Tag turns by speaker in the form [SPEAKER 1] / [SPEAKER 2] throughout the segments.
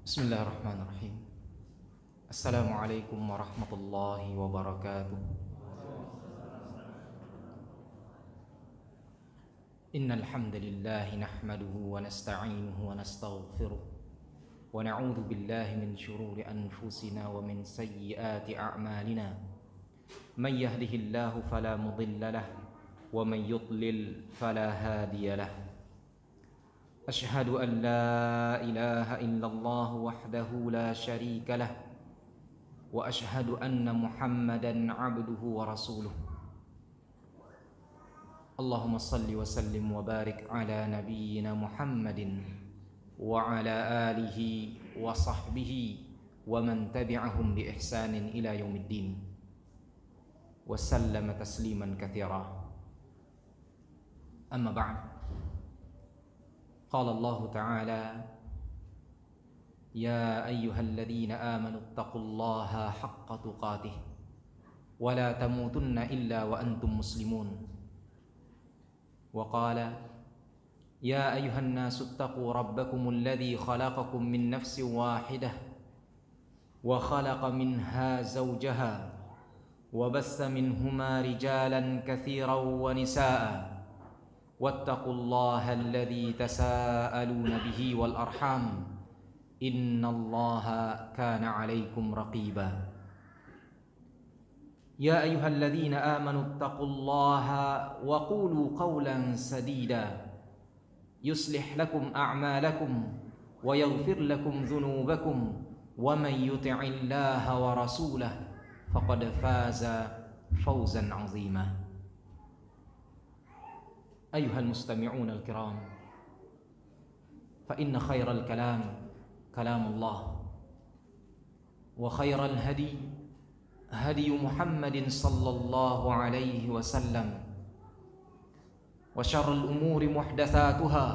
[SPEAKER 1] Bismillahirrahmanirrahim. Assalamualaikum warahmatullahi wabarakatuh. Innal hamdalillah nahmaduhu wa nasta'inuhu wa nastaghfiruh wa na'udzu billahi min shururi anfusina wa min sayyiati a'malina. Man yahdihillahu fala mudilla lahu wa man yudlil fala hadiya lahu. أشهد أن لا إله إلا الله وحده لا شريك له وأشهد أن محمدا عبده ورسوله اللهم صل وسلم وبارك على نبينا محمد وعلى آله وصحبه ومن تبعهم بإحسان إلى يوم الدين وسلم تسليما كثيرا. أما بعد، قال الله تعالى: يا أيها الذين آمنوا اتقوا الله حق تقاته ولا تموتن إلا وأنتم مسلمون. وقال: يا أيها الناس اتقوا ربكم الذي خلقكم من نفس واحدة وخلق منها زوجها وبث منهما رجالا كثيرا ونساء واتقوا الله الذي تساءلون به والأرحام إن الله كان عليكم رقيبا. يا أيها الذين آمنوا اتقوا الله وقولوا قولا سديدا يصلح لكم أعمالكم ويغفر لكم ذنوبكم ومن يطع الله ورسوله فقد فاز فوزا عظيما. أيها المستمعون الكرام، فإن خير الكلام كلام الله وخير الهدي هدي محمد صلى الله عليه وسلم وشر الأمور محدثاتها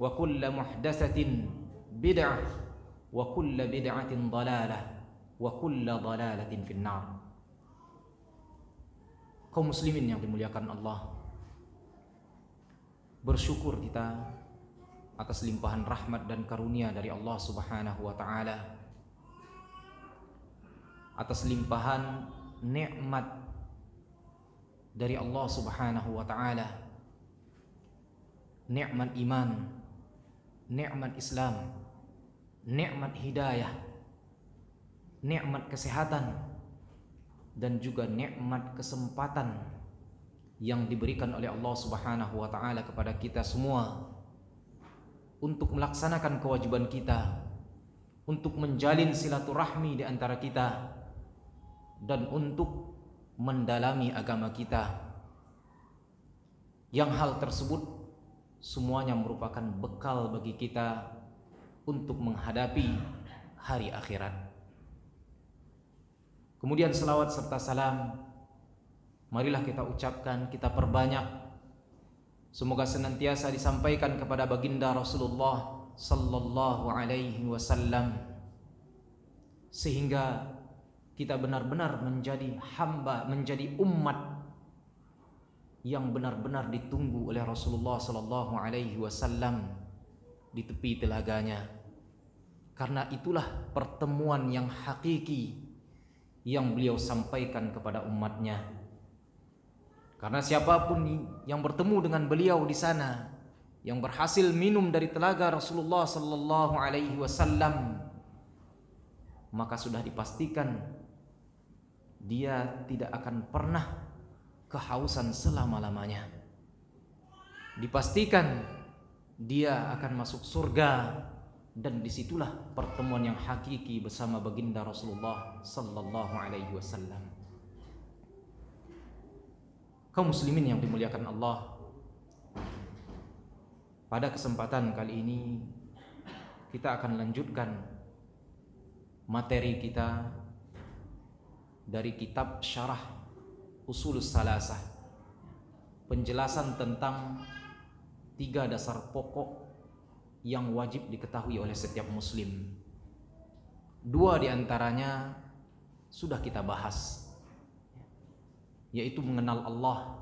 [SPEAKER 1] وكل محدثة بدعة وكل بدعة ضلالة وكل ضلالة في النار. Kaum muslimin yang dimuliakan Allah, bersyukur kita atas limpahan rahmat dan karunia dari Allah Subhanahu wa taala, atas limpahan nikmat dari Allah Subhanahu wa taala, nikmat iman, nikmat Islam, nikmat hidayah, nikmat kesehatan, dan juga nikmat kesempatan yang diberikan oleh Allah Subhanahu wa taala kepada kita semua untuk melaksanakan kewajiban kita, untuk menjalin silaturahmi di antara kita, dan untuk mendalami agama kita. Yang hal tersebut semuanya merupakan bekal bagi kita untuk menghadapi hari akhirat. Kemudian selawat serta salam marilah kita ucapkan, kita perbanyak, semoga senantiasa disampaikan kepada baginda Rasulullah sallallahu alaihi wasallam, sehingga kita benar-benar menjadi hamba, menjadi umat yang benar-benar ditunggu oleh Rasulullah sallallahu alaihi wasallam di tepi telaganya. Karena itulah pertemuan yang hakiki yang beliau sampaikan kepada umatnya. Karena siapapun yang bertemu dengan beliau di sana, yang berhasil minum dari telaga Rasulullah sallallahu alaihi wasallam, maka sudah dipastikan dia tidak akan pernah kehausan selama-lamanya. Dipastikan dia akan masuk surga, dan disitulah pertemuan yang hakiki bersama baginda Rasulullah sallallahu alaihi wasallam. Kaum muslimin yang dimuliakan Allah, pada kesempatan kali ini kita akan lanjutkan materi kita dari kitab Syarah Ushulus Salasah, penjelasan tentang 3 dasar pokok yang wajib diketahui oleh setiap muslim. 2 diantaranya sudah kita bahas, yaitu mengenal Allah,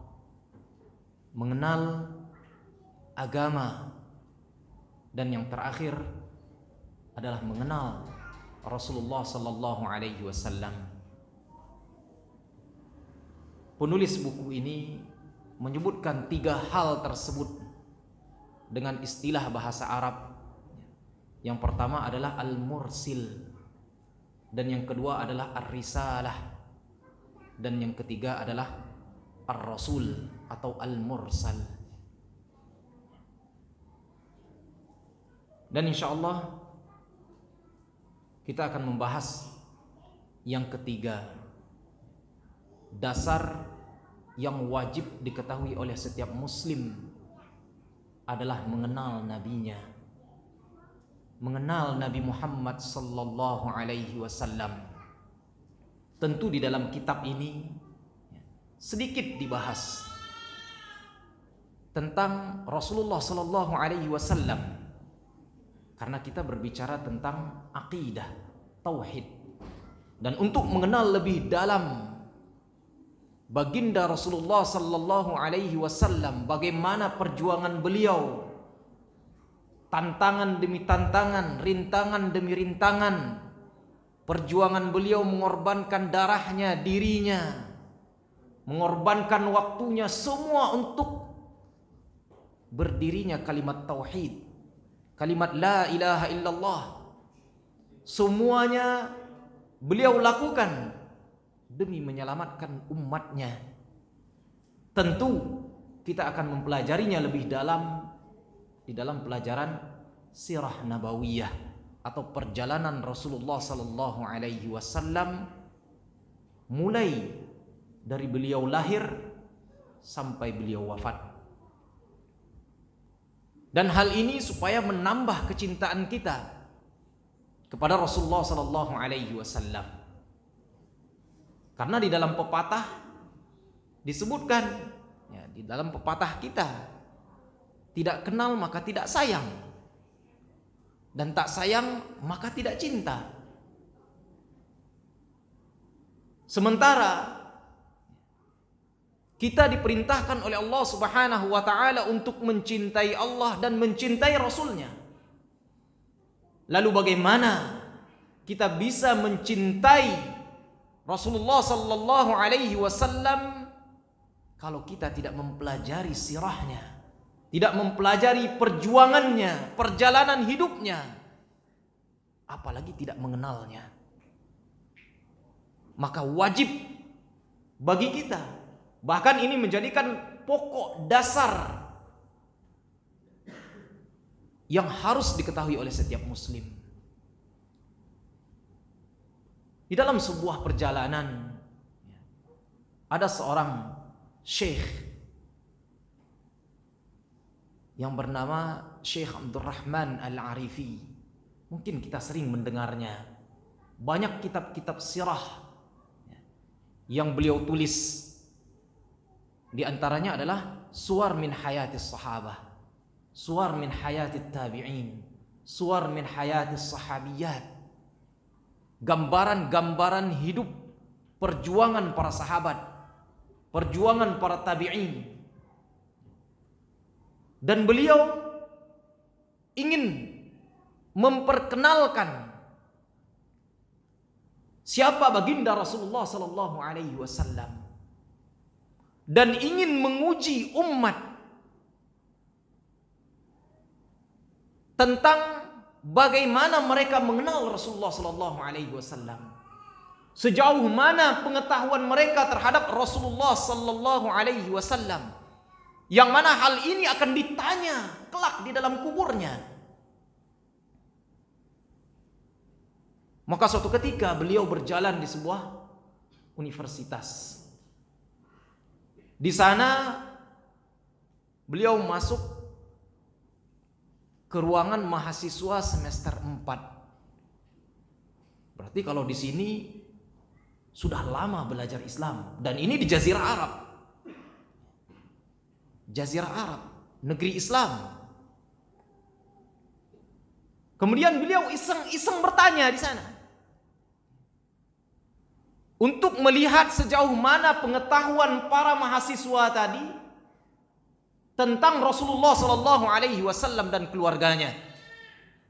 [SPEAKER 1] mengenal agama, dan yang terakhir adalah mengenal Rasulullah sallallahu alaihi wasallam. Penulis buku ini menyebutkan 3 hal tersebut dengan istilah bahasa Arab. Yang pertama adalah al-mursil, dan yang kedua adalah ar-risalah, dan yang ketiga adalah ar-rasul atau al-mursal. Dan insyaallah kita akan membahas yang ketiga, dasar yang wajib diketahui oleh setiap muslim adalah mengenal nabinya, mengenal Nabi Muhammad sallallahu alaihi wasallam. Tentu di dalam kitab ini sedikit dibahas tentang Rasulullah sallallahu alaihi wasallam, karena kita berbicara tentang akidah, tauhid. Dan untuk mengenal lebih dalam baginda Rasulullah sallallahu alaihi wasallam, bagaimana perjuangan beliau, tantangan demi tantangan, rintangan demi rintangan, perjuangan beliau mengorbankan darahnya, dirinya, mengorbankan waktunya, semua untuk berdirinya kalimat tauhid, kalimat la ilaha illallah. Semuanya beliau lakukan demi menyelamatkan umatnya. Tentu kita akan mempelajarinya lebih dalam di dalam pelajaran sirah nabawiyah atau perjalanan Rasulullah sallallahu alaihi wasallam, mulai dari beliau lahir sampai beliau wafat. Dan hal ini supaya menambah kecintaan kita kepada Rasulullah sallallahu alaihi wasallam. Karena di dalam pepatah disebutkan, ya, di dalam pepatah kita, tidak kenal maka tidak sayang, dan tak sayang maka tidak cinta. Sementara kita diperintahkan oleh Allah Subhanahu wa taala untuk mencintai Allah dan mencintai Rasulnya. Lalu bagaimana kita bisa mencintai Rasulullah sallallahu alaihi wasallam kalau kita tidak mempelajari sirahnya, tidak mempelajari perjuangannya, perjalanan hidupnya, apalagi tidak mengenalnya? Maka wajib bagi kita, bahkan ini menjadikan pokok dasar yang harus diketahui oleh setiap muslim. Di dalam sebuah perjalanan ada seorang syekh yang bernama Syekh Abdurrahman Al-Arifi. Mungkin kita sering mendengarnya. Banyak kitab-kitab sirah yang beliau tulis. Di antaranya adalah Suwar min Hayatis Sahabah, Suwar min Hayatit Tabi'in, Suwar min Hayatis Sahabiyat. Gambaran-gambaran hidup, perjuangan para sahabat, perjuangan para tabi'in. Dan beliau ingin memperkenalkan siapa baginda Rasulullah sallallahu alaihi wasallam, dan ingin menguji umat tentang bagaimana mereka mengenal Rasulullah sallallahu alaihi wasallam, sejauh mana pengetahuan mereka terhadap Rasulullah sallallahu alaihi wasallam, yang mana hal ini akan ditanya kelak di dalam kuburnya. Maka suatu ketika beliau berjalan di sebuah universitas. Di sana beliau masuk ke ruangan mahasiswa semester 4. Berarti kalau di sini sudah lama belajar Islam, dan ini di Jazirah Arab. Jazirah Arab, negeri Islam. Kemudian beliau iseng-iseng bertanya di sana untuk melihat sejauh mana pengetahuan para mahasiswa tadi tentang Rasulullah sallallahu alaihi wasallam dan keluarganya.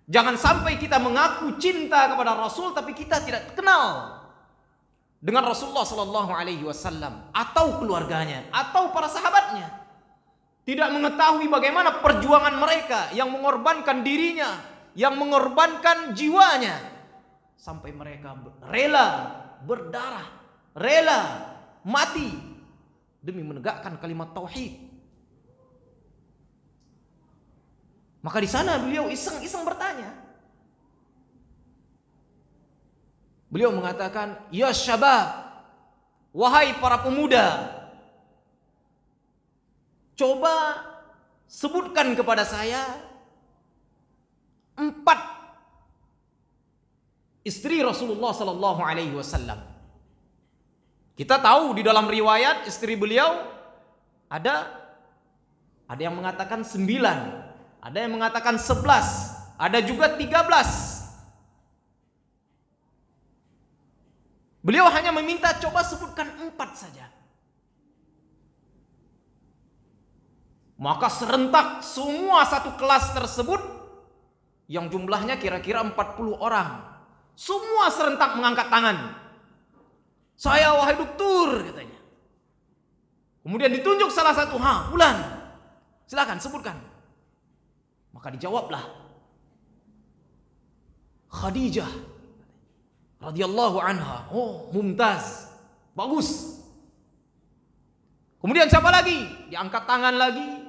[SPEAKER 1] Jangan sampai kita mengaku cinta kepada Rasul tapi kita tidak kenal dengan Rasulullah sallallahu alaihi wasallam atau keluarganya atau para sahabatnya. Tidak mengetahui bagaimana perjuangan mereka yang mengorbankan dirinya, yang mengorbankan jiwanya sampai mereka rela berdarah, rela mati demi menegakkan kalimat tauhid. Maka di sana beliau iseng-iseng bertanya. Beliau mengatakan, "Ya syabab, wahai para pemuda, coba sebutkan kepada saya 4 istri Rasulullah sallallahu alaihi wasallam." Kita tahu di dalam riwayat istri beliau ada yang mengatakan 9. Ada yang mengatakan 11, ada juga 13. Beliau hanya meminta coba sebutkan 4 saja. Maka serentak semua satu kelas tersebut yang jumlahnya kira-kira 40 orang. Semua serentak mengangkat tangan. "Saya wahai dokter," katanya. Kemudian ditunjuk salah satu, "Fulan, silakan sebutkan." Maka dijawablah, "Khadijah radhiyallahu anha." "Oh, mumtaz, bagus." Kemudian siapa lagi? Diangkat tangan lagi.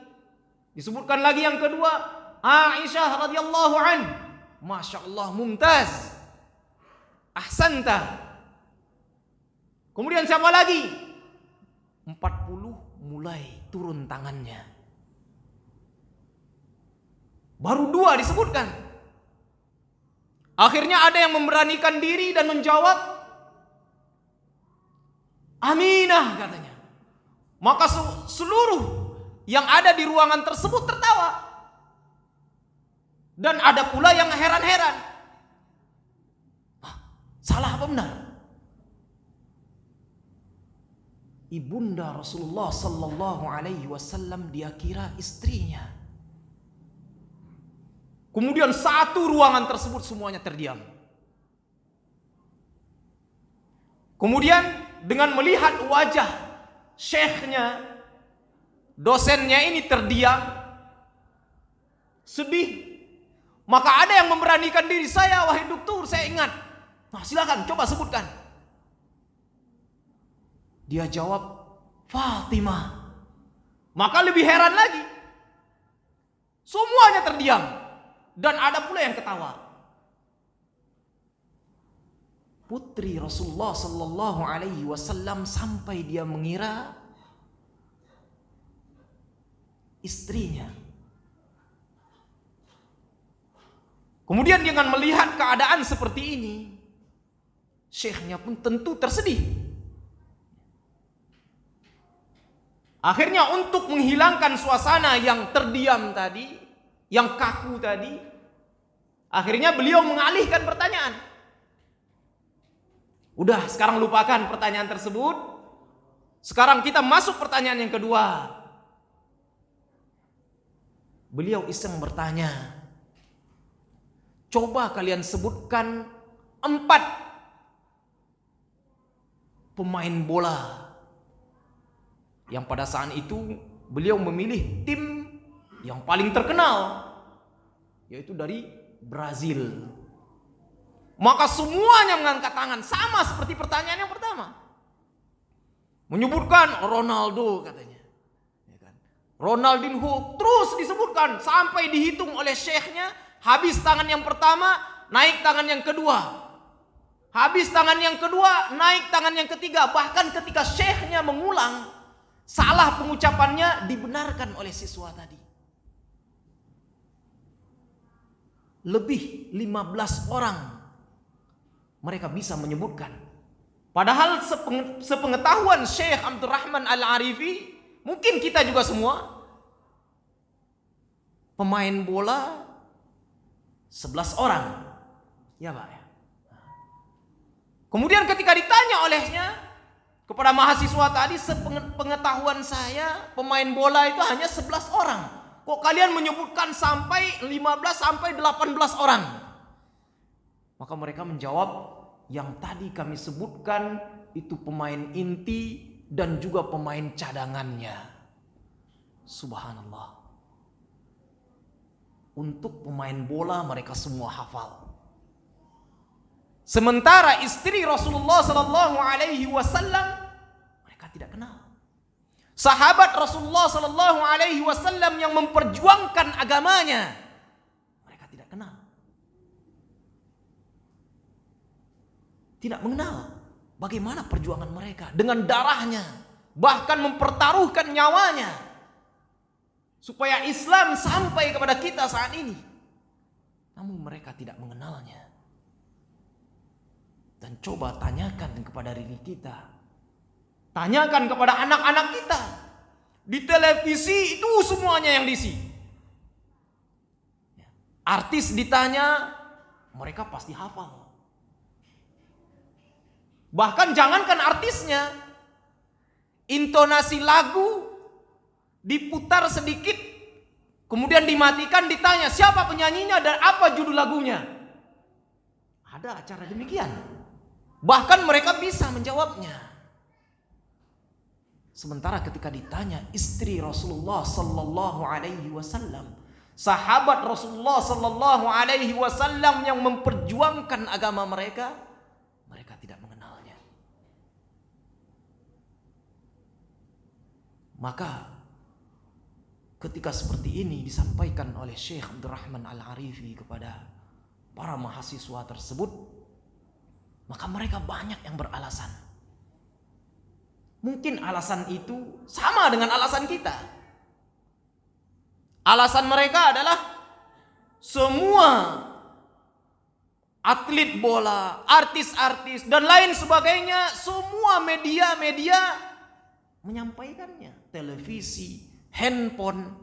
[SPEAKER 1] Disebutkan lagi yang kedua, "Aisyah radhiyallahu an." "Masya Allah, mumtaz, ahsanta." Kemudian siapa lagi? 40 mulai turun tangannya. Baru 2 disebutkan. Akhirnya ada yang memberanikan diri dan menjawab, "Aminah," katanya. Maka seluruh yang ada di ruangan tersebut tertawa. Dan ada pula yang heran-heran. Salah apa benar? Ibunda Rasulullah sallallahu alaihi wasallam dia kira istrinya. Kemudian satu ruangan tersebut semuanya terdiam. Kemudian dengan melihat wajah syekhnya, dosennya ini terdiam, sedih, maka ada yang memberanikan diri, "Saya wahai dokter, saya ingat." "Nah, silakan coba sebutkan." Dia jawab, "Fatimah." Maka lebih heran lagi. Semuanya terdiam. Dan ada pula yang ketawa. Putri Rasulullah sallallahu alaihi wasallam sampai dia mengira istrinya. Kemudian dengan melihat keadaan seperti ini, syekhnya pun tentu tersedih. Akhirnya untuk menghilangkan suasana yang terdiam tadi, yang kaku tadi, akhirnya beliau mengalihkan pertanyaan. Udah, sekarang lupakan pertanyaan tersebut. Sekarang kita masuk pertanyaan yang kedua. Beliau iseng bertanya, "Coba kalian sebutkan 4 pemain bola." Yang pada saat itu beliau memilih tim yang paling terkenal, yaitu dari Brazil. Maka semuanya mengangkat tangan, sama seperti pertanyaan yang pertama. Menyebutkan Ronaldo katanya, Ronaldinho, terus disebutkan sampai dihitung oleh syekhnya. Habis tangan yang pertama, naik tangan yang kedua. Habis tangan yang kedua, naik tangan yang ketiga. Bahkan ketika syekhnya mengulang, salah pengucapannya dibenarkan oleh siswa tadi. Lebih 15 orang mereka bisa menyebutkan. Padahal sepengetahuan Syekh Abdurrahman Al-Arifi, mungkin kita juga semua, pemain bola 11 orang. Ya Pak ya. Kemudian ketika ditanya olehnya kepada mahasiswa tadi, sepengetahuan saya pemain bola itu hanya 11 orang. Kok kalian menyebutkan sampai 15 sampai 18 orang? Maka mereka menjawab, yang tadi kami sebutkan itu pemain inti dan juga pemain cadangannya. Subhanallah. Untuk pemain bola mereka semua hafal. Sementara istri Rasulullah sallallahu alaihi wasallam mereka tidak kenal. Sahabat Rasulullah sallallahu alaihi wasallam yang memperjuangkan agamanya mereka tidak kenal. Tidak mengenal bagaimana perjuangan mereka dengan darahnya, bahkan mempertaruhkan nyawanya supaya Islam sampai kepada kita saat ini. Namun mereka tidak mengenalnya. Dan coba tanyakan kepada diri kita. Tanyakan kepada anak-anak kita. Di televisi itu semuanya yang diisi. Artis ditanya, mereka pasti hafal. Bahkan jangankan artisnya, intonasi lagu diputar sedikit, kemudian dimatikan, ditanya siapa penyanyinya dan apa judul lagunya. Ada acara demikian. Bahkan mereka bisa menjawabnya. Sementara ketika ditanya istri Rasulullah sallallahu alaihi wasallam, sahabat Rasulullah sallallahu alaihi wasallam yang memperjuangkan agama mereka, mereka tidak mengenalnya. Maka ketika seperti ini disampaikan oleh Syekh Abdurrahman Al-Arifi kepada para mahasiswa tersebut, maka mereka banyak yang beralasan. Mungkin alasan itu sama dengan alasan kita. Alasan mereka adalah semua atlet bola, artis-artis dan lain sebagainya, semua media-media menyampaikannya. Televisi, handphone,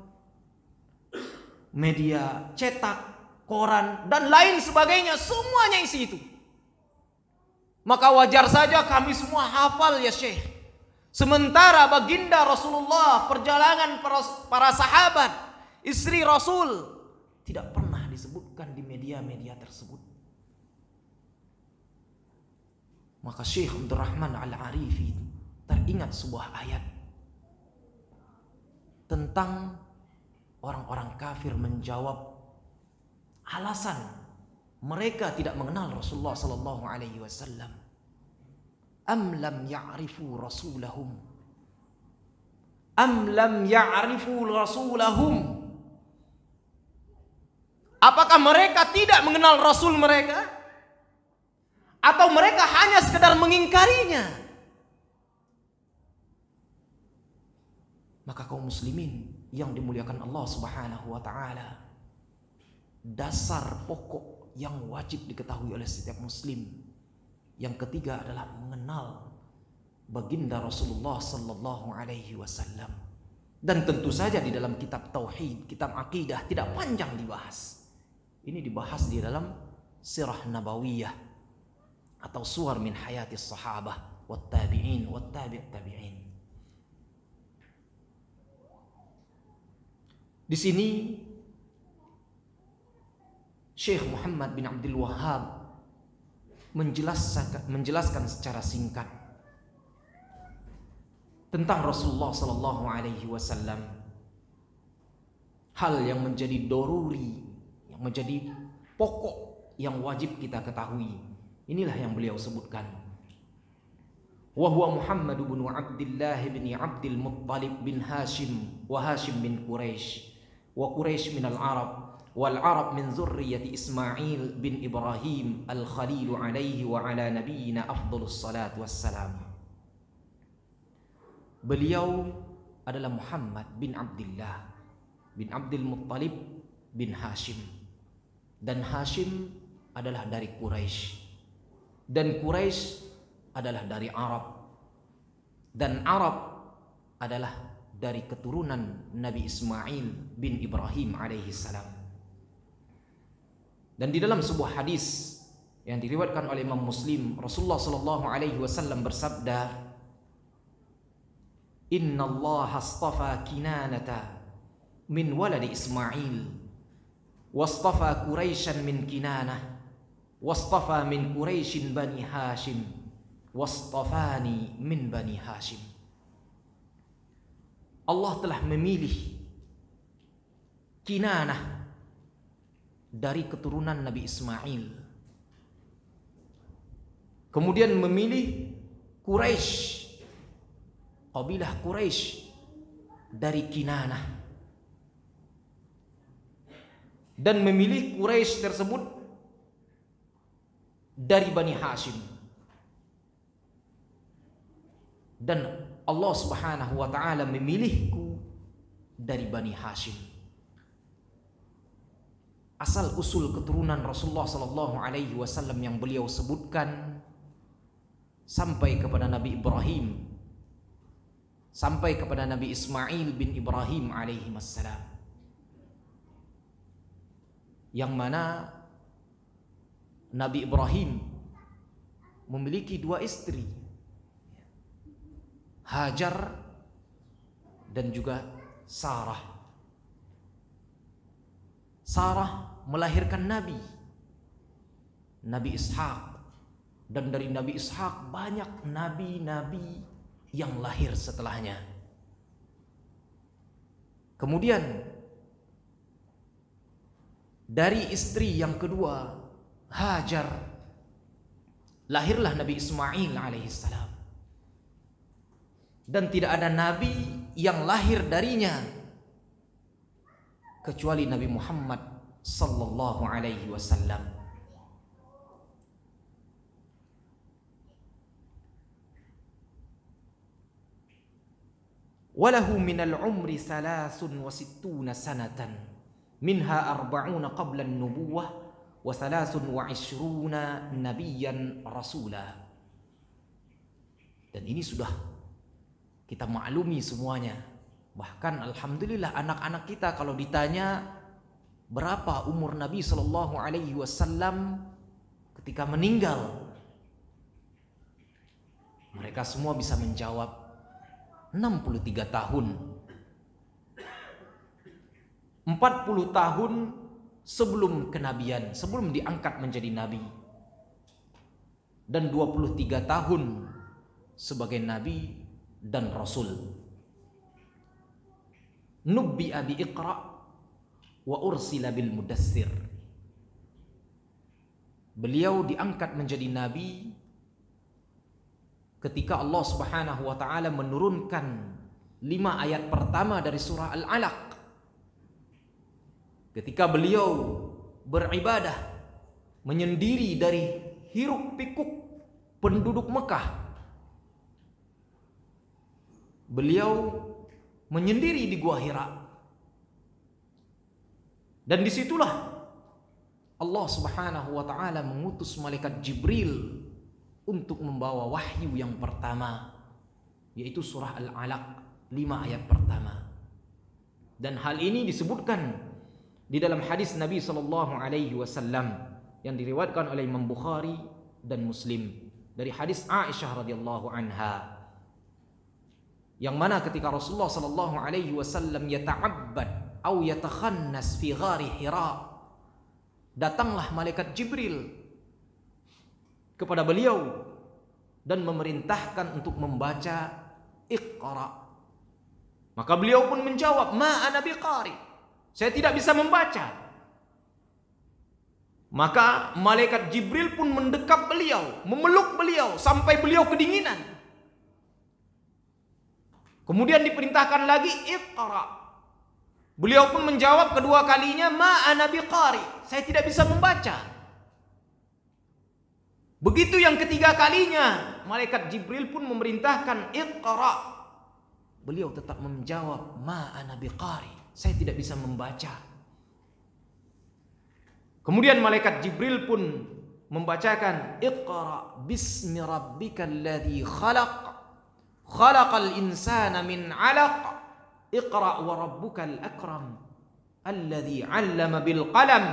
[SPEAKER 1] media cetak, koran dan lain sebagainya, semuanya isi itu. Maka wajar saja kami semua hafal ya Syekh. Sementara baginda Rasulullah, perjalanan para sahabat, istri Rasul tidak pernah disebutkan di media-media tersebut. Maka Syekh Abdurrahman Al-Arifi teringat sebuah ayat tentang orang-orang kafir menjawab alasan mereka tidak mengenal Rasulullah sallallahu alaihi wasallam. Am lam ya'rifu rasulahum. Am lam ya'rifu rasulahum. Apakah mereka tidak mengenal Rasul mereka? Atau mereka hanya sekedar mengingkarinya? Maka kaum muslimin yang dimuliakan Allah Subhanahu wa taala, dasar pokok yang wajib diketahui oleh setiap muslim yang ketiga adalah mengenal baginda Rasulullah sallallahu alaihi wasallam. Dan tentu saja di dalam kitab tauhid, kitab akidah tidak panjang dibahas. Ini dibahas di dalam sirah nabawiyah atau suwar min hayatis sahabah wat tabi'in wat tabi' tabi'in. Di sini Syekh Muhammad bin Abdul Wahhab menjelaskan secara singkat tentang Rasulullah sallallahu alaihi wasallam, hal yang menjadi doruri, yang menjadi pokok yang wajib kita ketahui. Inilah yang beliau sebutkan. Wa huwa Muhammad bin Abdullah bin Abdul Muttalib bin Hashim wa Hashim bin Quraisy wa Quraisy min al-Arab wal Arab min zurriyyati Ismail bin Ibrahim al-Khalil alaihi wa ala nabiyyina afdhalus salat wassalam. Beliau adalah Muhammad bin Abdullah bin Abdul Muttalib bin Hashim, dan Hashim adalah dari Quraisy, dan Quraisy adalah dari Arab, dan Arab adalah dari keturunan Nabi Ismail bin Ibrahim alaihi salam. Dan di dalam sebuah hadis yang diriwayatkan oleh Imam Muslim, Rasulullah sallallahu alaihi wasallam bersabda, "Inna Allah astafa Kinanata min waladi Ismail, wastafa Quraisyan min Kinanah, wastafa min Quraisyin bani Hashim, wastafani min bani Hashim. Allah telah memilih Kinanah dari keturunan Nabi Ismail, kemudian memilih Quraisy, kabilah Quraisy dari Kinanah, dan memilih Quraisy tersebut dari Bani Hashim. Dan Allah Subhanahu wa taala memilihku dari Bani Hashim. Asal usul keturunan Rasulullah sallallahu alaihi wasallam yang beliau sebutkan sampai kepada Nabi Ibrahim, sampai kepada Nabi Ismail bin Ibrahim alaihi wassalam, yang mana Nabi Ibrahim memiliki dua istri, Hajar dan juga Sarah. Sarah melahirkan Nabi Ishak, dan dari Nabi Ishak banyak nabi-nabi yang lahir setelahnya. Kemudian dari istri yang kedua, Hajar, lahirlah Nabi Ismail alaihissalam. Dan tidak ada nabi yang lahir darinya kecuali Nabi Muhammad sallallahu alaihi wasallam. Walahu minal umri 63 sanatan, minha 40 qabla an-nubuwah wa 23 nabiyyan rasula. Dan ini sudah kita maklumi semuanya. Bahkan alhamdulillah anak-anak kita kalau ditanya berapa umur Nabi sallallahu alaihi wasallam ketika meninggal, mereka semua bisa menjawab 63 tahun. 40 tahun sebelum kenabian, sebelum diangkat menjadi nabi. Dan 23 tahun sebagai nabi dan rasul. Nubbi'a bi Iqra wa ursila bil Mudassir. Beliau diangkat menjadi nabi ketika Allah Subhanahu wa taala menurunkan 5 ayat pertama dari surah Al-Alaq. Ketika beliau beribadah menyendiri dari hiruk pikuk penduduk Mekah, beliau menyendiri di Gua Hira. Dan disitulah Allah Subhanahu wa taala mengutus malaikat Jibril untuk membawa wahyu yang pertama, yaitu surah Al-Alaq, 5 ayat pertama. Dan hal ini disebutkan di dalam hadis Nabi sallallahu alaihi wasallam yang diriwayatkan oleh Imam Bukhari dan Muslim dari hadis Aisyah radhiyallahu anha, yang mana ketika Rasulullah sallallahu alaihi wasallam yata'abbad atau yatakhannas fi ghari Hira, datanglah malaikat Jibril kepada beliau dan memerintahkan untuk membaca Iqra. Maka beliau pun menjawab, ma ana biqari, saya tidak bisa membaca. Maka malaikat Jibril pun mendekap beliau, memeluk beliau sampai beliau kedinginan. Kemudian diperintahkan lagi Iqra. Beliau pun menjawab kedua kalinya, ma ana biqari, saya tidak bisa membaca. Begitu yang ketiga kalinya, malaikat Jibril pun memerintahkan Iqra. Beliau tetap menjawab, ma ana biqari, saya tidak bisa membaca. Kemudian malaikat Jibril pun membacakan Iqra bismi rabbikal ladzi khalaq, khalaqal insana min 'alaq, Iqra wa rabbukal akram, alladzi 'allama bil qalam,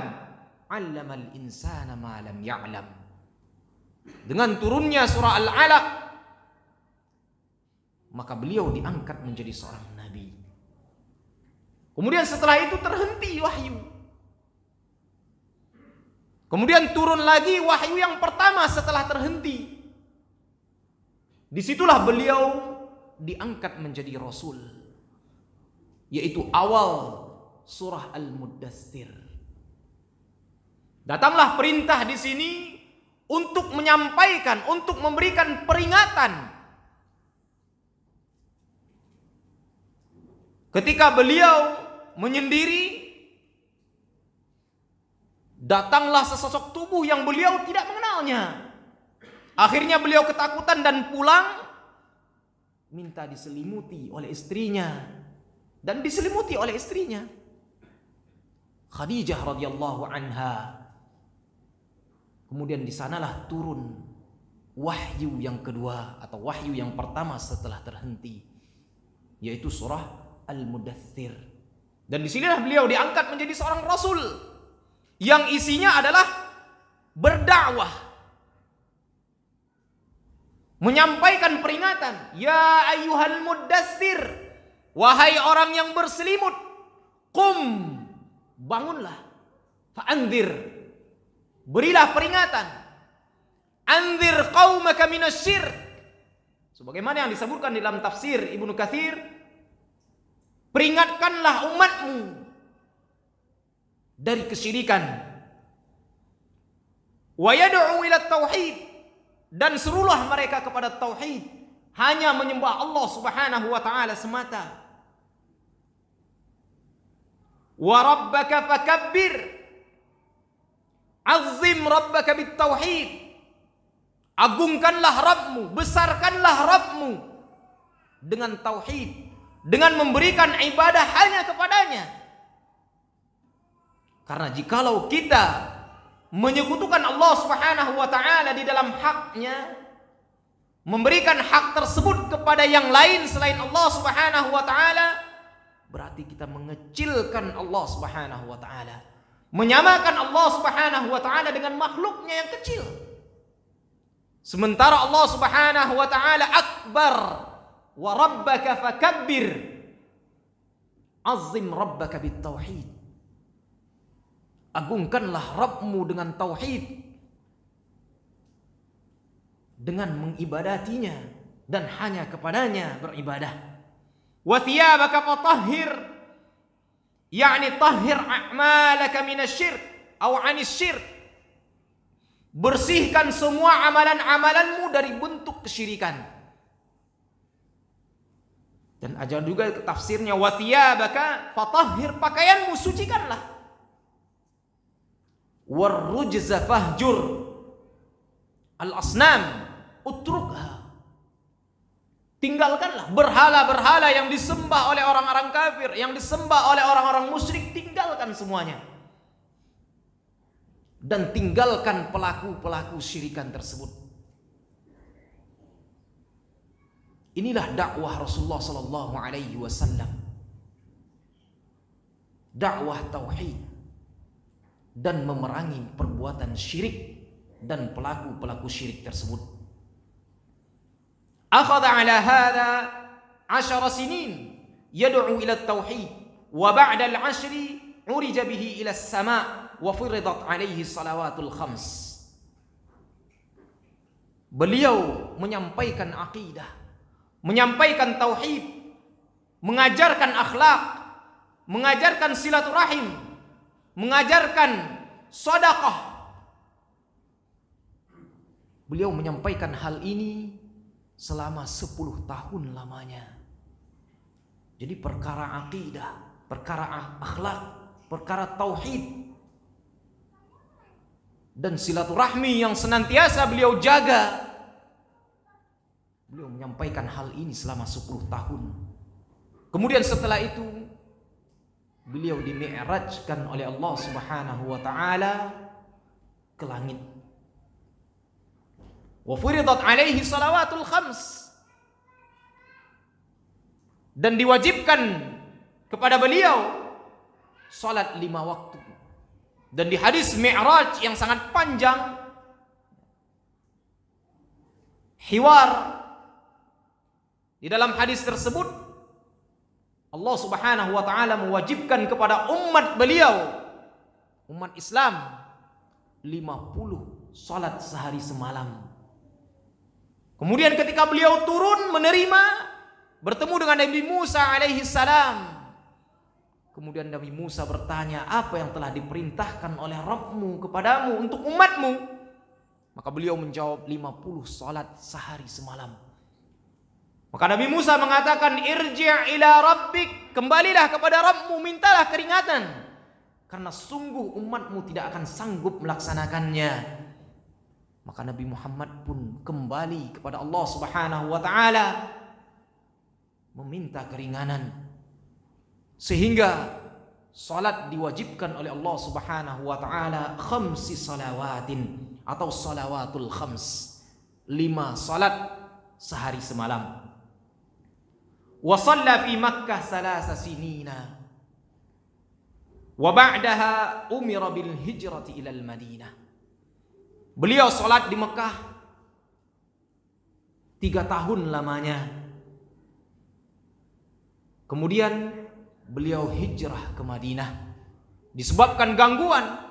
[SPEAKER 1] 'allamal insana ma lam ya'lam. Dengan turunnya surah Al-Alaq, maka beliau diangkat menjadi seorang nabi. Kemudian setelah itu terhenti wahyu. Kemudian turun lagi wahyu yang pertama setelah terhenti. Disitulah beliau diangkat menjadi Rasul, yaitu awal surah Al-Muddatsir. Datanglah perintah di sini untuk menyampaikan, untuk memberikan peringatan. Ketika beliau menyendiri, datanglah sesosok tubuh yang beliau tidak mengenalnya. Akhirnya beliau ketakutan dan pulang, minta diselimuti oleh istrinya, dan diselimuti oleh istrinya Khadijah radhiyallahu anha. Kemudian di sanalah turun wahyu yang kedua atau wahyu yang pertama setelah terhenti, yaitu surah Al-Muddatsir. Dan disinilah beliau diangkat menjadi seorang Rasul yang isinya adalah berdakwah, menyampaikan peringatan. Ya ayyuhal muddatsir, wahai orang yang berselimut, qum, bangunlah, fa'anzir, berilah peringatan, anzir qaumaka minasyirk, sebagaimana yang disebutkan di dalam tafsir Ibnu Katsir, peringatkanlah umatmu dari kesyirikan, wa yad'u ila tauhid, dan serulah mereka kepada tauhid, hanya menyembah Allah Subhanahu wa taala semata. Wa rabbaka fakabbir, azim rabbaka bit tauhid, agungkanlah Rabbmu, besarkanlah Rabbmu dengan tauhid, dengan memberikan ibadah hanya kepadanya. Karena jikalau kita menyekutukan Allah Subhanahu wa taala di dalam haknya, memberikan hak tersebut kepada yang lain selain Allah Subhanahu wa taala, berarti kita mengecilkan Allah Subhanahu wa taala, menyamakan Allah Subhanahu wa taala dengan makhluknya yang kecil. Sementara Allah Subhanahu wa taala akbar, wa rabbaka fakabbir, azim rabbaka bit tauhid, agungkanlah Rabbmu dengan tauhid, dengan mengibadatinya dan hanya kepadanya beribadah. Wa thiyabaka fatahhir, yakni tahhir a'malaka minasyirk atau anisy-syirk, bersihkan semua amalan-amalanmu dari bentuk kesyirikan. Dan ajar juga tafsirnya, wa thiyabaka fatahhir, pakaianmu sucikanlah. Warrujza fahjur, al-asnam utrukha, tinggalkanlah berhala-berhala yang disembah oleh orang-orang kafir, yang disembah oleh orang-orang musyrik, tinggalkan semuanya. Dan tinggalkan pelaku-pelaku syirikan tersebut. Inilah dakwah Rasulullah sallallahu alaihi wasallam, dakwah tauhid, dan memerangi perbuatan syirik dan pelaku-pelaku syirik tersebut. Akhadha ala hadha 10 sinin yad'u ila at-tauhid, wa ba'da al-'ashri urija bihi ila as-sama' wa furidat alaihi salawatul khams. Beliau menyampaikan akidah, menyampaikan tauhid, mengajarkan akhlak, mengajarkan silaturahim, mengajarkan sedekah. Beliau menyampaikan hal ini selama 10 tahun lamanya. Jadi perkara akidah, perkara akhlak, perkara tauhid dan silaturahmi yang senantiasa beliau jaga, beliau menyampaikan hal ini selama 10 tahun. Kemudian setelah itu beliau dimi'rajkan oleh Allah Subhanahu wa taala ke langit. Wa furidat alaihi salawatul khams, dan diwajibkan kepada beliau salat 5 waktu. Dan di hadis Mi'raj yang sangat panjang, hiwar di dalam hadis tersebut, Allah Subhanahu wa taala mewajibkan kepada umat beliau, umat Islam, 50 salat sehari semalam. Kemudian ketika beliau turun menerima, bertemu dengan Nabi Musa alaihi salam, kemudian Nabi Musa bertanya, apa yang telah diperintahkan oleh Rabbmu kepadamu untuk umatmu? Maka beliau menjawab, 50 salat sehari semalam. Maka Nabi Musa mengatakan, irji' ila rabbik, kembalilah kepada Rabbmu, mintalah keringanan, karena sungguh umatmu tidak akan sanggup melaksanakannya. Maka Nabi Muhammad pun kembali kepada Allah Subhanahu wa taala meminta keringanan, sehingga salat diwajibkan oleh Allah Subhanahu wa taala 5 salawatin atau salawatul khams, 5 salat sehari semalam. Wa shalla fi Makkah 3 sinina wa ba'daha umira bil hijrati ila al Madinah. Beliau salat di Mekah 3 tahun lamanya. Kemudian beliau hijrah ke Madinah disebabkan gangguan,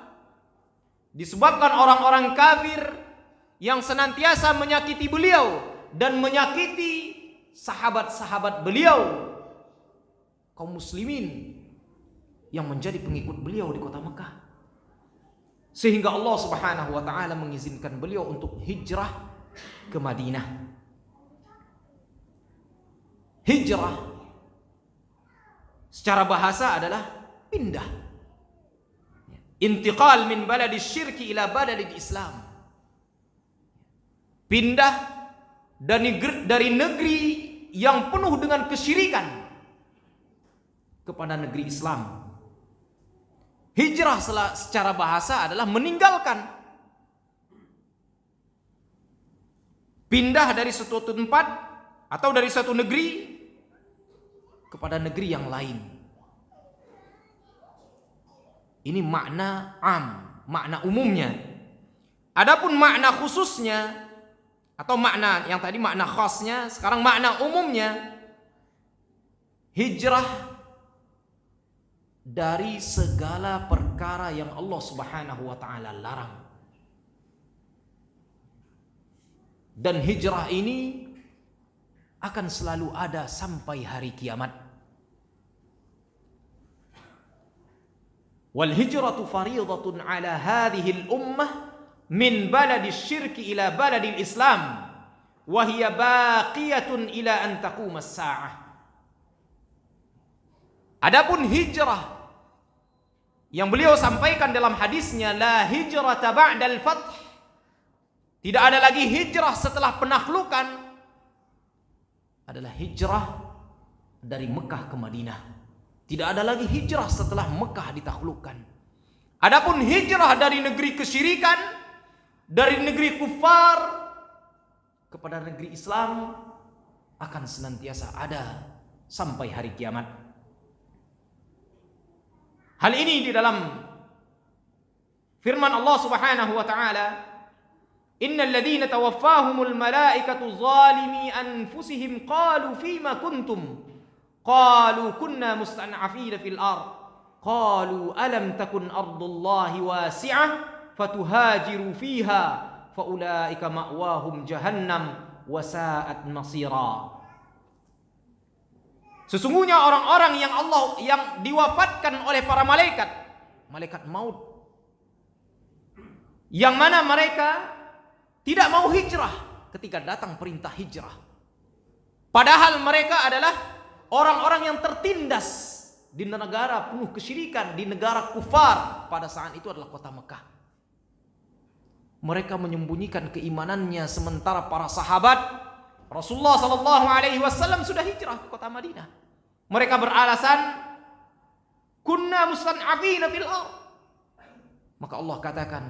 [SPEAKER 1] disebabkan orang-orang kafir yang senantiasa menyakiti beliau dan menyakiti sahabat-sahabat beliau, kaum muslimin yang menjadi pengikut beliau di kota Mekah. Sehingga Allah Subhanahu wa taala mengizinkan beliau untuk hijrah ke Madinah. Hijrah secara bahasa adalah pindah. Intiqal min baladi syirki ila baladi Islam. Pindah dari negeri yang penuh dengan kesyirikan kepada negeri Islam. Hijrah secara bahasa adalah meninggalkan, pindah dari suatu tempat atau dari suatu negeri kepada negeri yang lain. Ini makna makna umumnya. Adapun makna khususnya atau makna yang tadi makna khasnya, sekarang makna umumnya, hijrah dari segala perkara yang Allah Subhanahu wa taala larang. Dan hijrah ini akan selalu ada sampai hari kiamat. Wal hijratu fariidatun ala hadhihi al ummah min baladi syirki ila baladi Islam wa hiya baqiyatun ila an taquma as-sa'ah. Adapun hijrah yang beliau sampaikan dalam hadisnya, la hijrata ba'dal fath, tidak ada lagi hijrah setelah penaklukan, adalah hijrah dari Mekah ke Madinah. Tidak ada lagi hijrah setelah Mekah ditaklukkan. Adapun hijrah dari negeri kesyirikan, dari negeri kufar kepada negeri Islam, akan senantiasa ada sampai hari kiamat. Hal ini di dalam firman Allah Subhanahu wa taala, innal ladzina tawaffahumul malaikatu zalimi anfusihim qalu fima kuntum qalu kunna mustad'afina fil ard qalu alam takun ardullahi wasi'ah fatuhajiru fiha faulaika ma'wahum jahannam wa sa'at masira. Sesungguhnya orang-orang yang diwafatkan oleh para malaikat, malaikat maut, yang mana mereka tidak mau hijrah ketika datang perintah hijrah. Padahal mereka adalah orang-orang yang tertindas di negara penuh kesyirikan, di negara kufar. Pada saat itu adalah kota Mekah. Mereka menyembunyikan keimanannya, sementara para sahabat Rasulullah SAW sudah hijrah ke kota Madinah. Mereka beralasan, kunna mustad'afina fil ardh. Maka Allah katakan,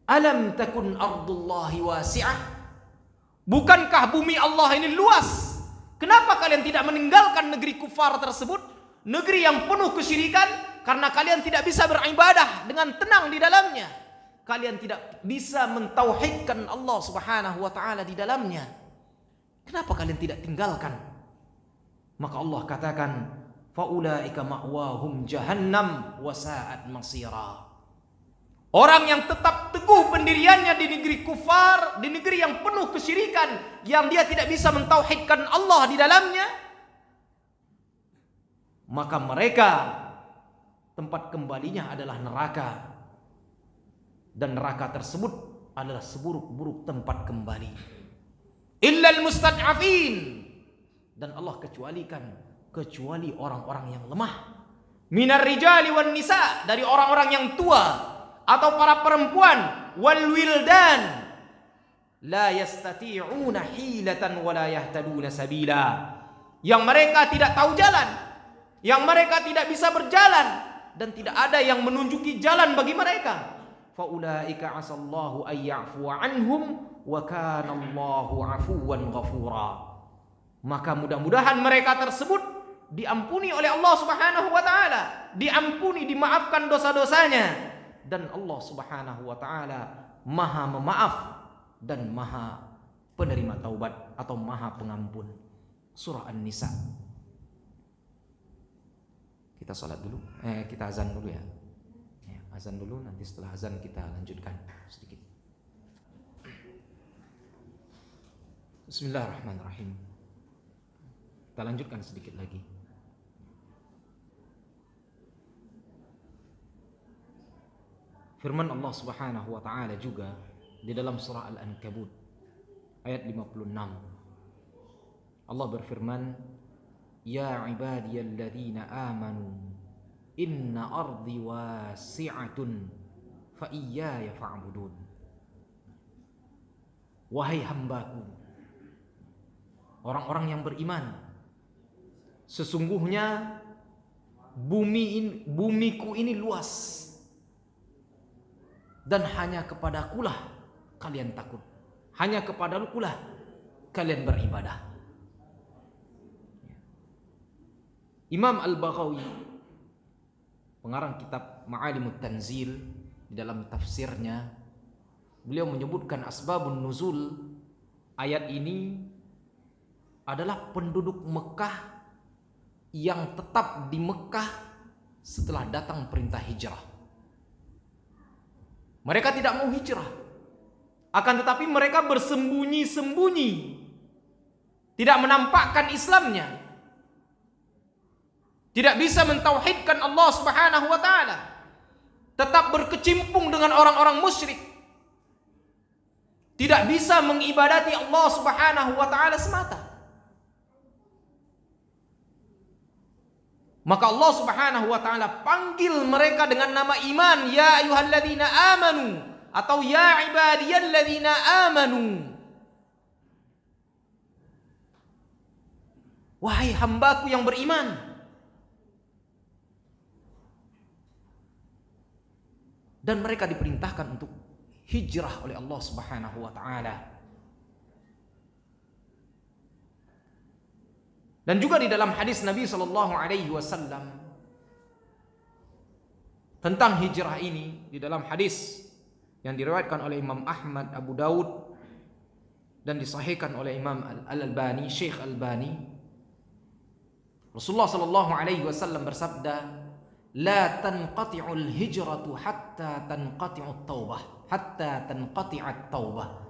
[SPEAKER 1] alam takun ardullahi wasi'ah. Bukankah bumi Allah ini luas? Kenapa kalian tidak meninggalkan negeri kufar tersebut, negeri yang penuh kesyirikan, karena kalian tidak bisa beribadah dengan tenang di dalamnya. Kalian tidak bisa mentauhidkan Allah Subhanahu wa taala di dalamnya. Kenapa kalian tidak tinggalkan? maka Allah katakan faulaika ma'wahum jahannam wa sa'at masira. Orang yang tetap teguh pendiriannya di negeri kufar, di negeri yang penuh kesyirikan, yang dia tidak bisa mentauhidkan Allah di dalamnya, maka mereka tempat kembalinya adalah neraka. Dan neraka tersebut adalah seburuk-buruk tempat kembali. Illal mustad'afin. Dan Allah kecuali orang-orang yang lemah. Minar rijali wan nisa, dari orang-orang yang tua atau para perempuan, wal wildan la yastati'una hilatan wa la yahtaduna sabila, yang mereka tidak tahu jalan, yang mereka tidak bisa berjalan, dan tidak ada yang menunjuki jalan bagi mereka. Faulaika asallahu ay ya'fu anhum wa kana Allahu 'afuwan ghafura. Maka mudah-mudahan mereka tersebut diampuni oleh Allah Subhanahu wa taala, diampuni, dimaafkan dosa-dosanya. Dan Allah Subhanahu wa taala Maha Memaaf dan Maha Penerima Taubat atau Maha Pengampun. Surah An-Nisa. Kita salat dulu. Kita azan dulu ya. Azan dulu, nanti setelah azan kita lanjutkan sedikit. Bismillahirrahmanirrahim. Kita lanjutkan sedikit lagi. Firman Allah Subhanahu wa taala juga di dalam surah Al-Ankabut ayat 56. Allah berfirman, "Ya ibadiyalladzina amanu inna ardi wasi'atun fa iyaya fa'budun." Wahai hambaku, orang-orang yang beriman, sesungguhnya bumiku ini luas, dan hanya kepadakulah kalian takut, hanya kepadakulah kalian beribadah. Imam Al-Baghawi, pengarang kitab Ma'alimut Tanzil, di dalam tafsirnya beliau menyebutkan asbabun nuzul ayat ini adalah penduduk Mekah yang tetap di Mekah setelah datang perintah hijrah. Mereka tidak mau hijrah, akan tetapi mereka bersembunyi-sembunyi, tidak menampakkan Islamnya, tidak bisa mentauhidkan Allah Subhanahu wa taala, tetap berkecimpung dengan orang-orang musyrik, tidak bisa mengibadati Allah Subhanahu wa taala semata. Maka Allah Subhanahu wa taala panggil mereka dengan nama iman, ya ayyuhalladzina amanu, atau ya ibadiyalladzina amanu. Wahai hambaku yang beriman. Dan mereka diperintahkan untuk hijrah oleh Allah Subhanahu wa taala. Dan juga di dalam hadis Nabi sallallahu alaihi wasallam tentang hijrah ini, di dalam hadis yang diriwayatkan oleh Imam Ahmad, Abu Daud, dan disahihkan oleh Imam Al-Albani, Syekh Albani, Rasulullah sallallahu alaihi wasallam bersabda, "La tanqati'ul hijratu hatta tanqati'ut taubah, hatta tanqati'at taubah.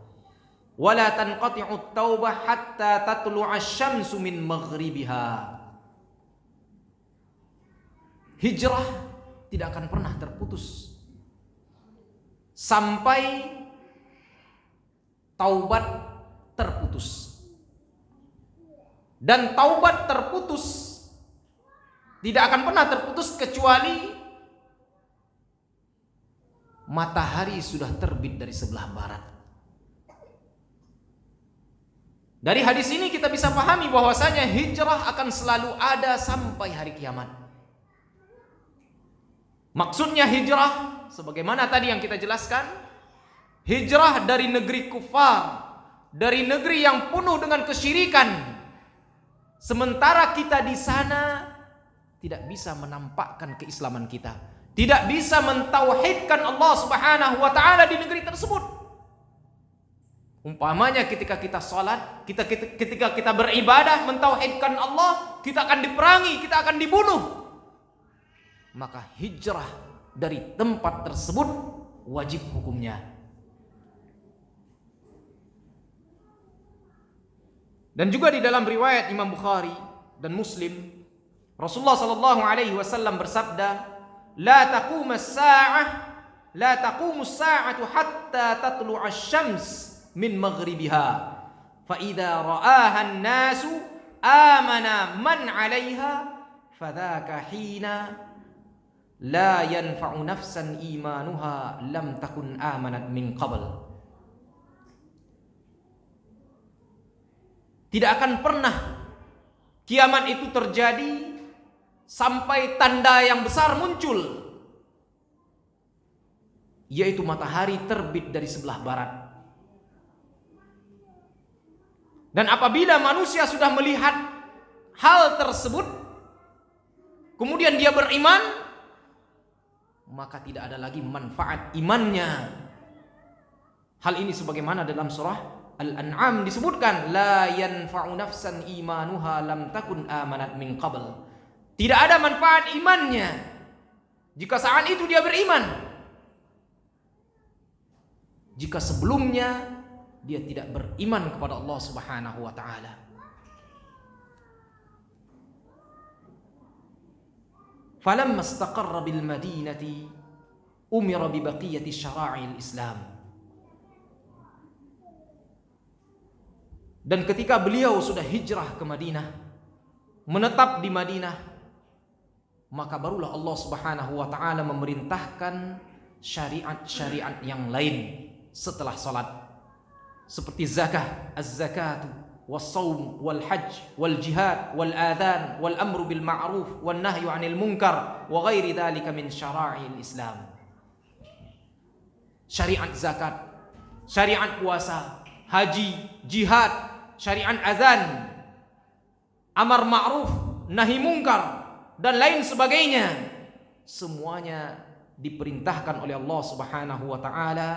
[SPEAKER 1] Wala tanqati'ut taubah hatta tatlu'a asy-syamsu min maghribiha." Hijrah tidak akan pernah terputus sampai taubat terputus. Dan taubat terputus tidak akan pernah terputus kecuali matahari sudah terbit dari sebelah barat. Dari hadis ini kita bisa pahami bahwasanya hijrah akan selalu ada sampai hari kiamat. Maksudnya hijrah, sebagaimana tadi yang kita jelaskan, hijrah dari negeri kufar, dari negeri yang penuh dengan kesyirikan. Sementara kita di sana tidak bisa menampakkan keislaman kita, tidak bisa mentauhidkan Allah Subhanahu wa taala di negeri tersebut. Umpamanya ketika kita salat, ketika kita beribadah mentauhidkan Allah, kita akan diperangi, kita akan dibunuh. Maka hijrah dari tempat tersebut wajib hukumnya. Dan juga di dalam riwayat Imam Bukhari dan Muslim, Rasulullah sallallahu alaihi wasallam bersabda, "La taqumu as-sa'atu hatta tatlu'a asy-syams min maghribiha. Fa idza ra'aha an-nasu amana man 'alaiha, fadzaka hina la yanfa'u nafsan imanuha lam takun amanat min qabl." Tidak akan pernah kiamat itu terjadi sampai tanda yang besar muncul, yaitu matahari terbit dari sebelah barat. Dan apabila manusia sudah melihat hal tersebut, kemudian dia beriman, maka tidak ada lagi manfaat imannya. Hal ini sebagaimana dalam surah Al-An'am disebutkan, la yanfa'u nafsan imanuha lam takun amanat min qabl. Tidak ada manfaat imannya jika saat itu dia beriman, jika sebelumnya dia tidak beriman kepada Allah Subhanahu wa taala. Falamma istaqarra bil madinati umira bi baqiyati syara'il Islam. Dan ketika beliau sudah hijrah ke Madinah, menetap di Madinah, maka barulah Allah Subhanahu wa taala memerintahkan syariat-syariat yang lain setelah salat, seperti zakah, az-zakatu, was-shaum, wal-hajj, wal-jihad, wal-adhan, wal-amru bil ma'ruf, wan-nahyu 'anil munkar wa ghairi dzalika min syara'il Islam. Syariat zakat, syariat puasa, haji, jihad, syariat azan, amar ma'ruf, nahi mungkar, dan lain sebagainya, semuanya diperintahkan oleh Allah Subhanahu wa taala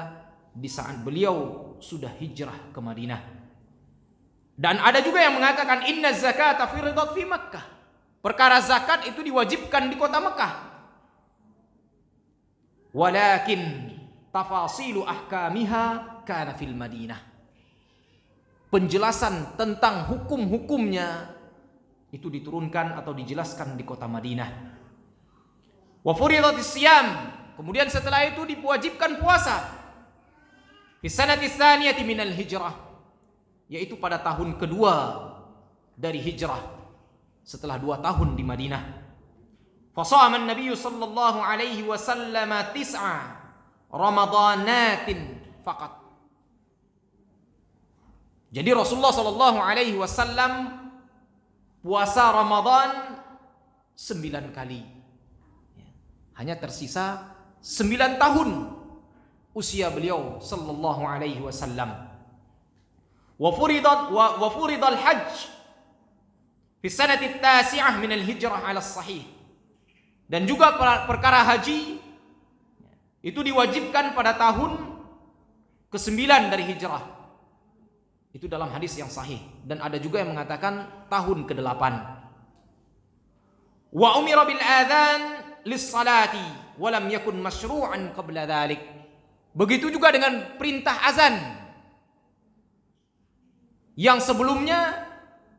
[SPEAKER 1] di saat beliau sudah hijrah ke Madinah. Dan ada juga yang mengatakan inna zakata furidat fi Makkah. Perkara zakat itu diwajibkan di kota Mekah. Walakin tafasilu ahkamiha kana fil Madinah. Penjelasan tentang hukum-hukumnya itu diturunkan atau dijelaskan di kota Madinah. Wa furidatis siyam, kemudian setelah itu diwajibkan puasa. Fi sanati tsaniyati minal hijrah, yaitu pada tahun kedua dari hijrah, setelah 2 tahun di Madinah. Fa shama an-nabiy sallallahu alaihi wasallam 9 ramadhanatin faqat. Jadi Rasulullah sallallahu alaihi wasallam puasa Ramadan 9 kali. Hanya tersisa 9 tahun usia beliau sallallahu alaihi wasallam. Wa furidal hajj fi sanati at-tasi'ah min al-hijrah 'ala as-sahih. Dan juga perkara haji itu diwajibkan pada tahun ke-9 dari hijrah. Itu dalam hadis yang sahih. Dan ada juga yang mengatakan tahun ke-8. Wa umira bil adhan lis-salati wa lam yakun masyru'an qabla dhalik. Begitu juga dengan perintah azan, yang sebelumnya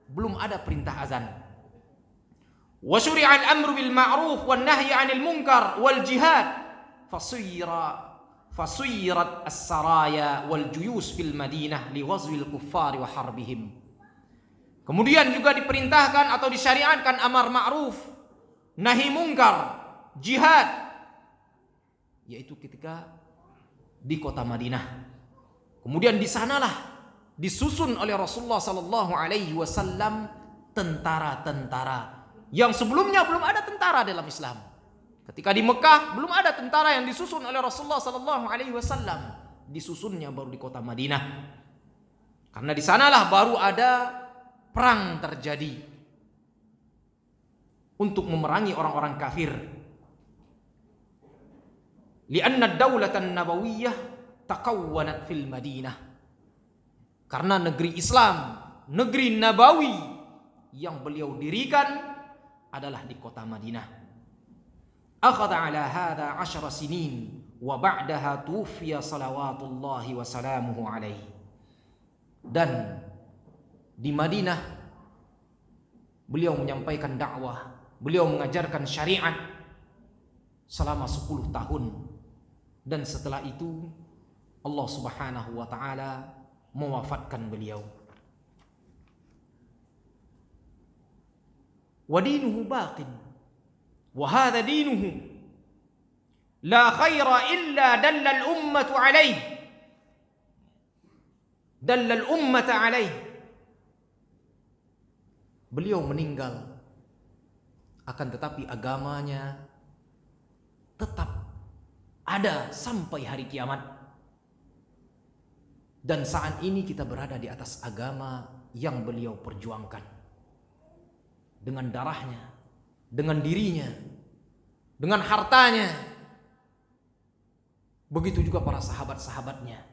[SPEAKER 1] belum ada perintah azan. Wa syuri'a al-amru bil ma'ruf wan nahyi 'anil munkar wal jihad fasuyirat as-saraya wal juyus fil Madinah li ghazwil kuffari wa harbihim. Kemudian juga diperintahkan atau disyariatkan amar ma'ruf, nahi munkar, jihad, yaitu ketika di kota Madinah. Kemudian di sanalah disusun oleh Rasulullah sallallahu alaihi wasallam tentara-tentara yang sebelumnya belum ada tentara dalam Islam. Ketika di Mekah belum ada tentara yang disusun oleh Rasulullah sallallahu alaihi wasallam, disusunnya baru di kota Madinah. Karena di sanalah baru ada perang terjadi untuk memerangi orang-orang kafir. Lianna ad-daulatan nabawiyyah taqawwanat fil Madinah. Karena negeri Islam, negeri Nabawi yang beliau dirikan adalah di kota Madinah. Akhadha ala hadha 10 sinin wa ba'daha tufiya salawatullahi wa salamuhu alaihi. Dan di Madinah beliau menyampaikan dakwah, beliau mengajarkan syariat selama 10 tahun. Dan setelah itu Allah Subhanahu wa taala mewafatkan beliau. Wa dinuhu baqin wa hadha dinuhu la khaira illa dalla al-ummatu alayhi, dalla al-ummata alayhi. Beliau meninggal, akan tetapi agamanya tetap ada sampai hari kiamat. Dan saat ini kita berada di atas agama yang beliau perjuangkan dengan darahnya, dengan dirinya, dengan hartanya. Begitu juga para sahabat-sahabatnya.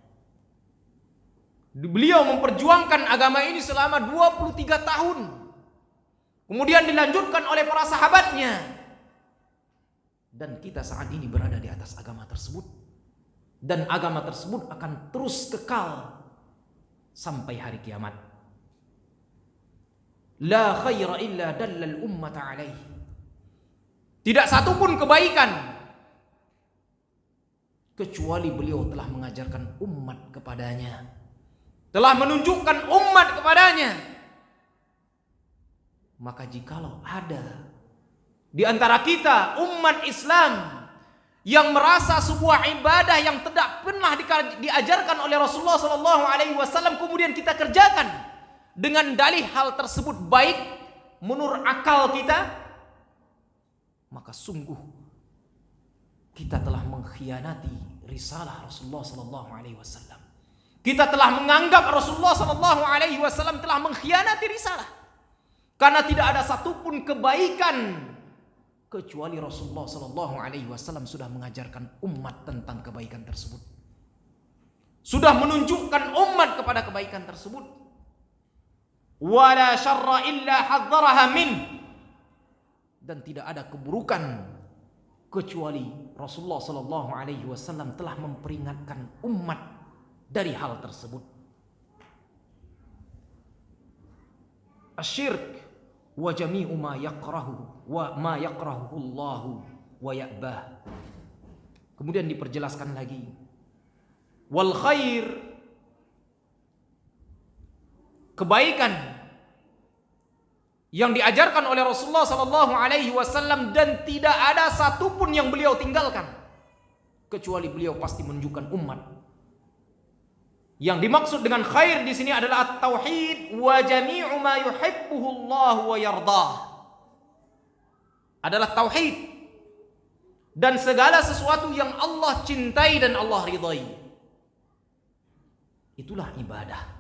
[SPEAKER 1] Beliau memperjuangkan agama ini selama 23 tahun. Kemudian dilanjutkan oleh para sahabatnya. Dan kita saat ini berada di atas agama tersebut. Dan agama tersebut akan terus kekal sampai hari kiamat. La khaira illa dallal ummata alaihi. Tidak satupun kebaikan kecuali beliau telah mengajarkan umat kepadanya, telah menunjukkan umat kepadanya. Maka jikalau ada di antara kita umat Islam yang merasa sebuah ibadah yang tidak pernah diajarkan oleh Rasulullah SAW kemudian kita kerjakan dengan dalih hal tersebut baik menurut akal kita, maka sungguh kita telah mengkhianati risalah Rasulullah SAW. Kita telah menganggap Rasulullah SAW telah mengkhianati risalah, karena tidak ada satupun kebaikan kecuali Rasulullah SAW sudah mengajarkan umat tentang kebaikan tersebut, sudah menunjukkan umat kepada kebaikan tersebut. Wala syarra illa hadzaraha min. Dan tidak ada keburukan kecuali Rasulullah SAW telah memperingatkan umat dari hal tersebut. Asyirk wa jami'u ma yakrahu wa ma yakrahu Allahu wa ya'bah. Kemudian diperjelaskan lagi, wal khair, kebaikan yang diajarkan oleh Rasulullah SAW dan tidak ada satupun yang beliau tinggalkan kecuali beliau pasti menunjukkan umat. Yang dimaksud dengan khair di sini adalah at-tauhid wa jami'u ma yuhibbuhu Allah wa yardah. Adalah tauhid dan segala sesuatu yang Allah cintai dan Allah ridai. Itulah ibadah.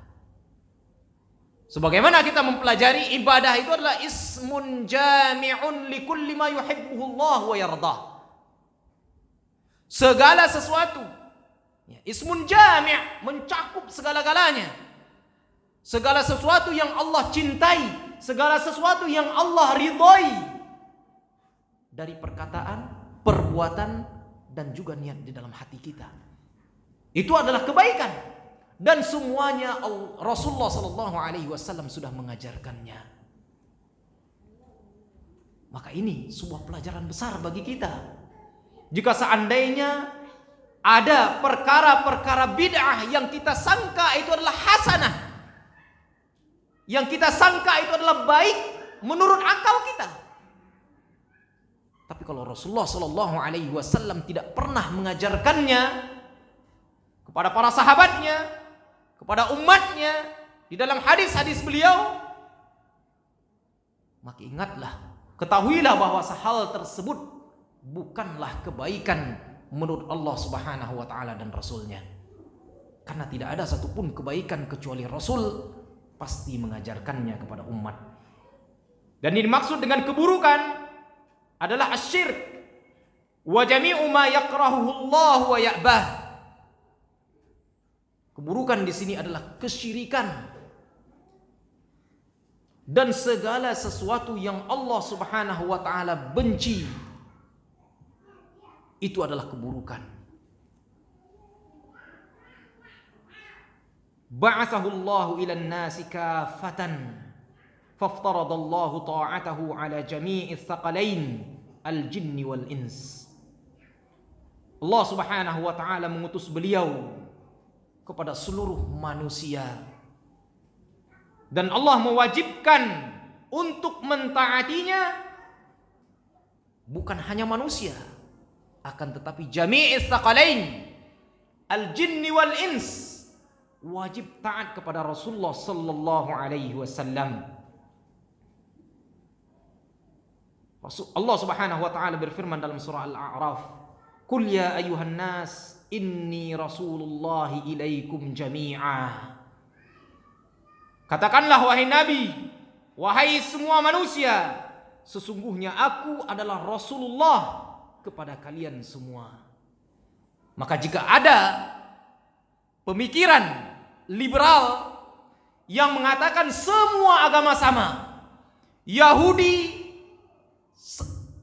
[SPEAKER 1] Sebagaimana kita mempelajari, ibadah itu adalah ismun jami'un likulli ma yuhibbuhu Allah wa yardah. Segala sesuatu, ismun jami' mencakup segala-galanya. Segala sesuatu yang Allah cintai, segala sesuatu yang Allah ridhai, dari perkataan, perbuatan, dan juga niat di dalam hati kita. Itu adalah kebaikan. Dan semuanya Rasulullah SAW sudah mengajarkannya. Maka ini sebuah pelajaran besar bagi kita. Jika seandainya ada perkara-perkara bid'ah yang kita sangka itu adalah hasanah, yang kita sangka itu adalah baik menurut akal kita, tapi kalau Rasulullah SAW tidak pernah mengajarkannya kepada para sahabatnya, kepada umatnya, di dalam hadis-hadis beliau, maka ingatlah, ketahuilah bahwa hal tersebut bukanlah kebaikan menurut Allah Subhanahu wa taala dan Rasulnya. Karena tidak ada satupun kebaikan kecuali Rasul pasti mengajarkannya kepada umat. Dan ini dimaksud dengan keburukan adalah asyirk wa jami'u ma yakrahuhu Allah wa ya'bah. Keburukan di sini adalah kesyirikan dan segala sesuatu yang Allah Subhanahu wa taala benci. Itu adalah keburukan. Ba'athahu Allahu ila an-nasi kaffatan faftaradallahu ta'atahu ala jami'is tsaqalain al-jinni wal ins. Allah Subhanahu wa taala mengutus beliau kepada seluruh manusia. Dan Allah mewajibkan untuk mentaatinya bukan hanya manusia, akan tetapi jami'is tsaqalain al-jinni wal ins, wajib taat kepada Rasulullah sallallahu alaihi wasallam. Allah Subhanahu wa taala berfirman dalam surah Al-A'raf, "Qul ya ayyuhan nas inni rasulullahi ilaikum jami'a." Katakanlah wahai Nabi, wahai semua manusia, sesungguhnya aku adalah Rasulullah kepada kalian semua. Maka jika ada pemikiran liberal yang mengatakan semua agama sama, Yahudi,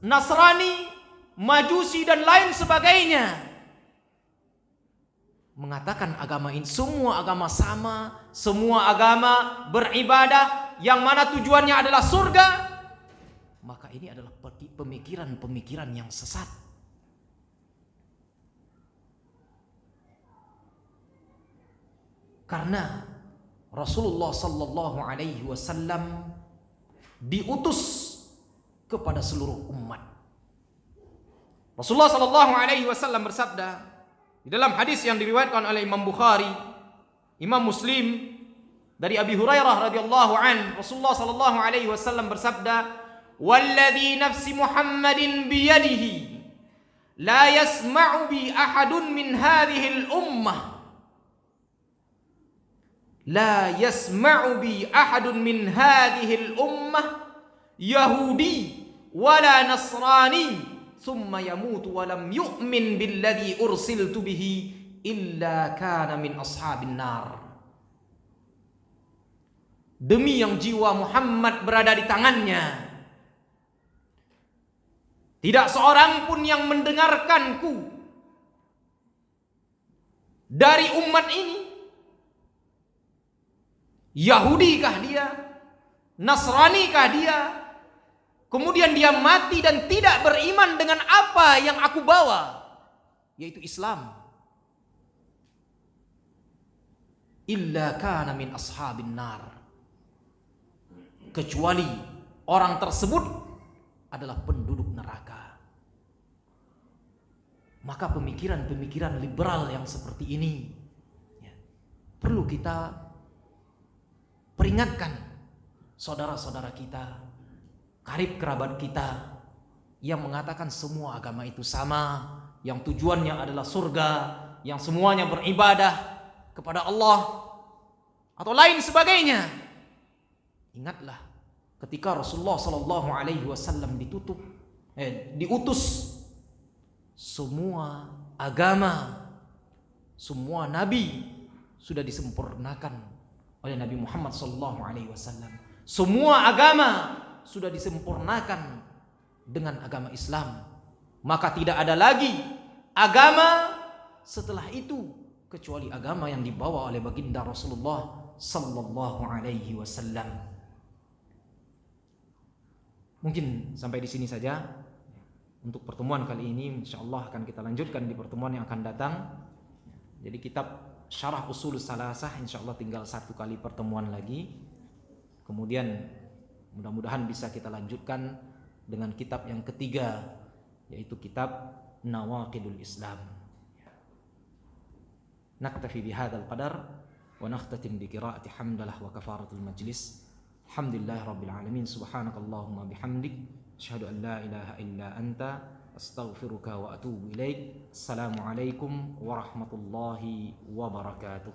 [SPEAKER 1] Nasrani, Majusi dan lain sebagainya, mengatakan agama ini semua agama sama, semua agama beribadah yang mana tujuannya adalah surga, maka ini adalah pemikiran-pemikiran yang sesat. Karena Rasulullah sallallahu alaihi wasallam diutus kepada seluruh umat. Rasulullah sallallahu alaihi wasallam bersabda di dalam hadis yang diriwayatkan oleh Imam Bukhari, Imam Muslim, dari Abi Hurairah radhiyallahu an, Rasulullah sallallahu alaihi wasallam bersabda, "Walladzi nafsi Muhammadin biyadihi la yasma'u bi ahadun min hadhihi al-ummah la yasma'u bi ahadun min hadhihi al-ummah Yahudi wala Nasrani thumma yamutu wa lam yu'min billadhi ursiltu bihi illa kana min ashabin nar." Demi yang jiwa Muhammad berada di tangannya, tidak seorang pun yang mendengarkanku dari umat ini, Yahudikah dia, Nasranikah dia, kemudian dia mati dan tidak beriman dengan apa yang aku bawa, yaitu Islam, illa kana min ashabin nar, kecuali orang tersebut adalah penduduk neraka. Maka pemikiran-pemikiran liberal yang seperti ini perlu kita peringatkan saudara-saudara kita, karib kerabat kita yang mengatakan semua agama itu sama, yang tujuannya adalah surga, yang semuanya beribadah kepada Allah atau lain sebagainya. Ingatlah ketika Rasulullah sallallahu alaihi wasallam diutus, semua agama, semua nabi sudah disempurnakan oleh Nabi Muhammad sallallahu alaihi wasallam. Semua agama sudah disempurnakan dengan agama Islam. Maka tidak ada lagi agama setelah itu kecuali agama yang dibawa oleh baginda Rasulullah sallallahu alaihi wasallam. Mungkin sampai di sini saja untuk pertemuan kali ini. Insyaallah akan kita lanjutkan di pertemuan yang akan datang. Jadi kitab Syarah Ushulus Salasah insyaallah tinggal 1 kali pertemuan lagi. Kemudian mudah-mudahan bisa kita lanjutkan dengan kitab yang ketiga, yaitu kitab Nawaqidul Islam. Naktafi bihadzal qadar wa nakhtatim bi qiraati hamdalah wa kafaratul majlis. Alhamdulillah rabbil alamin, subhanakallahumma bihamdik, asyhadu an la ilaha illa anta, astaghfiruka wa atubu ilaik. Assalamualaikum warahmatullahi wabarakatuh.